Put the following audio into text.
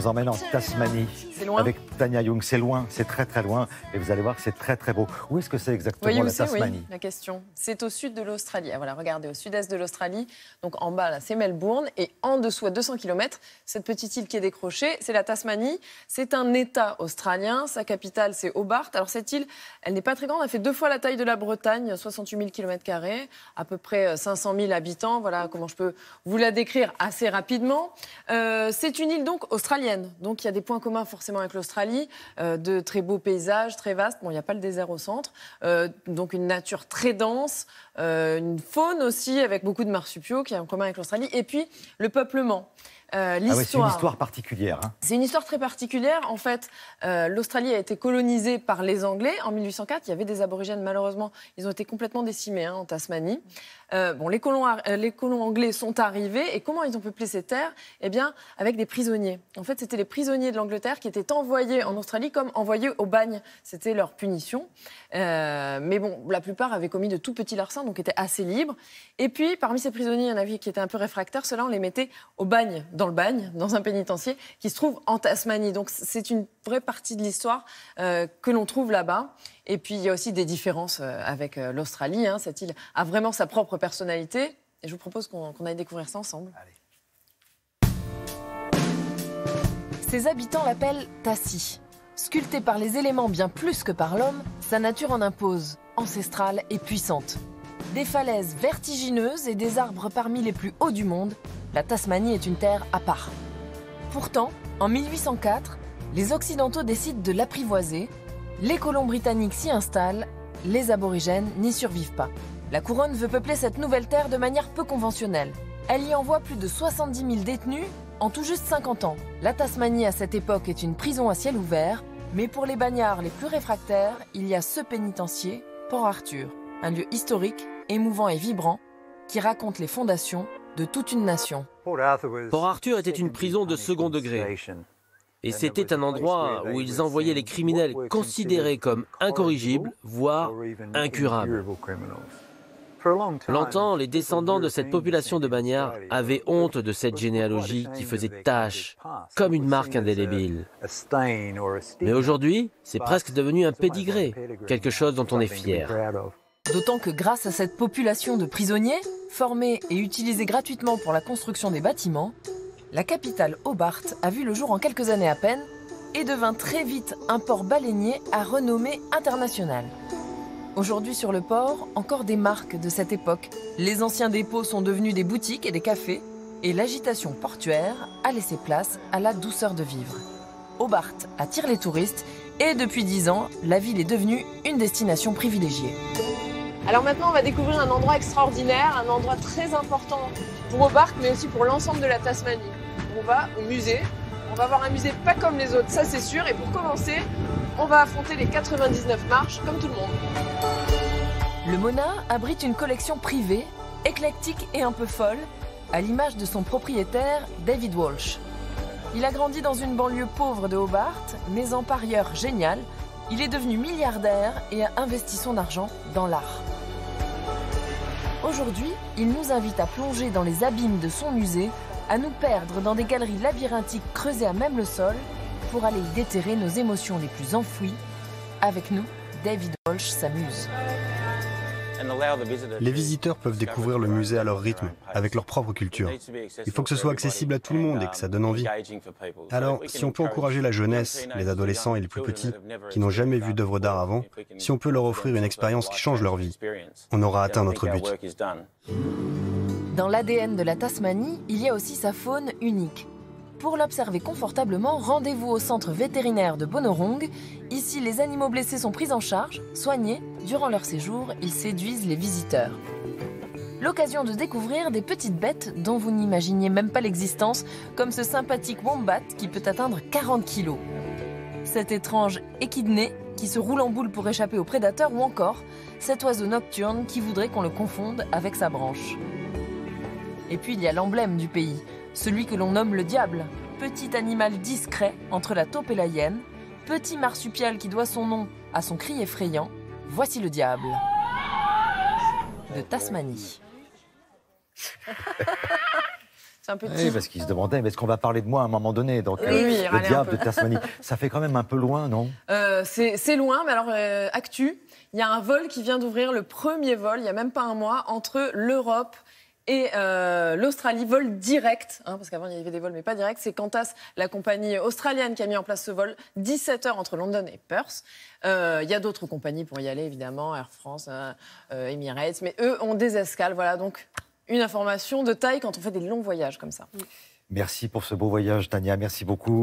vous emmène en Tasmanie. C'est loin. Avec Tania Young. C'est loin, c'est très très loin. Et vous allez voir, c'est très très beau. Où est-ce que c'est exactement Voyez où la c'est, Tasmanie? oui, la question. C'est au sud de l'Australie. Voilà, regardez, au sud-est de l'Australie. Donc en bas, là, c'est Melbourne. Et en dessous, à 200 km, cette petite île qui est décrochée, c'est la Tasmanie. C'est un État australien. Sa capitale, c'est Hobart. Alors cette île, elle n'est pas très grande. Elle fait 2 fois la taille de la Bretagne, 68 000 km², à peu près 500 000 habitants. Voilà comment je peux vous la décrire assez rapidement. C'est une île donc australienne. Donc il y a des points communs forcément avec l'Australie. De très beaux paysages, très vastes. Bon, il n'y a pas le désert au centre. Donc une nature très dense. Une faune aussi avec beaucoup de marsupiaux qui est en commun avec l'Australie. Et puis le peuplement. Ah ouais, c'est une histoire particulière. Hein. C'est une histoire très particulière. En fait, l'Australie a été colonisée par les Anglais en 1804. Il y avait des aborigènes, malheureusement, ils ont été complètement décimés en Tasmanie. Les colons anglais sont arrivés. Et comment ils ont peuplé ces terres? Eh bien, avec des prisonniers. En fait, c'était les prisonniers de l'Angleterre qui étaient envoyés en Australie comme envoyés au bagne. C'était leur punition. Mais bon, la plupart avaient commis de tout petits larcins, donc étaient assez libres. Et puis, parmi ces prisonniers, il y en avait qui étaient un peu réfractaires. Ceux-là, on les mettait au bagne, dans un pénitencier qui se trouve en Tasmanie. Donc, c'est une vraie partie de l'histoire que l'on trouve là-bas. Et puis, il y a aussi des différences avec l'Australie. Hein. Cette île a vraiment sa propre personnalité. Et je vous propose qu'on aille découvrir ça ensemble. Allez. Ses habitants l'appellent Tassie. Sculptée par les éléments bien plus que par l'homme, sa nature en impose, ancestrale et puissante. Des falaises vertigineuses et des arbres parmi les plus hauts du monde, la Tasmanie est une terre à part. Pourtant, en 1804, les Occidentaux décident de l'apprivoiser, les colons britanniques s'y installent, les aborigènes n'y survivent pas. La couronne veut peupler cette nouvelle terre de manière peu conventionnelle. Elle y envoie plus de 70 000 détenus en tout juste 50 ans. La Tasmanie à cette époque est une prison à ciel ouvert, mais pour les bagnards les plus réfractaires, il y a ce pénitencier, Port Arthur, un lieu historique, émouvant et vibrant, qui raconte les fondations de toute une nation. Port Arthur était une prison de second degré. Et c'était un endroit où ils envoyaient les criminels considérés comme incorrigibles, voire incurables. Longtemps, les descendants de cette population de bagnards avaient honte de cette généalogie qui faisait tache, comme une marque indélébile. Mais aujourd'hui, c'est presque devenu un pédigré, quelque chose dont on est fier. D'autant que grâce à cette population de prisonniers, formés et utilisés gratuitement pour la construction des bâtiments, la capitale Hobart a vu le jour en quelques années à peine et devint très vite un port baleinier à renommée internationale. Aujourd'hui sur le port, encore des marques de cette époque. Les anciens dépôts sont devenus des boutiques et des cafés et l'agitation portuaire a laissé place à la douceur de vivre. Hobart attire les touristes et depuis 10 ans, la ville est devenue une destination privilégiée. Alors maintenant, on va découvrir un endroit extraordinaire, un endroit très important pour Hobart, mais aussi pour l'ensemble de la Tasmanie. On va au musée. On va voir un musée pas comme les autres, ça c'est sûr. Et pour commencer, on va affronter les 99 marches, comme tout le monde. Le Mona abrite une collection privée, éclectique et un peu folle, à l'image de son propriétaire, David Walsh. Il a grandi dans une banlieue pauvre de Hobart, mais en parieur génial, il est devenu milliardaire et a investi son argent dans l'art. Aujourd'hui, il nous invite à plonger dans les abîmes de son musée, à nous perdre dans des galeries labyrinthiques creusées à même le sol, pour aller y déterrer nos émotions les plus enfouies. Avec nous, David Walsh s'amuse. Les visiteurs peuvent découvrir le musée à leur rythme, avec leur propre culture. Il faut que ce soit accessible à tout le monde et que ça donne envie. Alors, si on peut encourager la jeunesse, les adolescents et les plus petits, qui n'ont jamais vu d'œuvre d'art avant, si on peut leur offrir une expérience qui change leur vie, on aura atteint notre but. Dans l'ADN de la Tasmanie, il y a aussi sa faune unique. Pour l'observer confortablement, rendez-vous au centre vétérinaire de Bonorong. Ici, les animaux blessés sont pris en charge, soignés. Durant leur séjour, ils séduisent les visiteurs. L'occasion de découvrir des petites bêtes dont vous n'imaginiez même pas l'existence, comme ce sympathique wombat qui peut atteindre 40 kilos. Cet étrange échidné qui se roule en boule pour échapper aux prédateurs ou encore cet oiseau nocturne qui voudrait qu'on le confonde avec sa branche. Et puis il y a l'emblème du pays, celui que l'on nomme le diable, petit animal discret entre la taupe et la hyène, petit marsupial qui doit son nom à son cri effrayant. Voici le diable de Tasmanie. C'est un petit... Oui, parce qu'ils se demandaient, mais est-ce qu'on va parler de moi à un moment donné? Donc, Oui, il le râlait un diable peu. de Tasmanie. Ça fait quand même un peu loin, non? C'est loin, mais alors, actu, il y a un vol qui vient d'ouvrir, le premier vol, il n'y a même pas un mois, entre l'Europe et l'Australie, vol direct, hein, parce qu'avant il y avait des vols mais pas directs. C'est Qantas, la compagnie australienne, qui a mis en place ce vol, 17 heures entre London et Perth. Il y a d'autres compagnies pour y aller, évidemment, Air France, Emirates, mais eux ont des escales. Voilà, donc une information de taille quand on fait des longs voyages comme ça. Merci pour ce beau voyage, Tania. Merci beaucoup.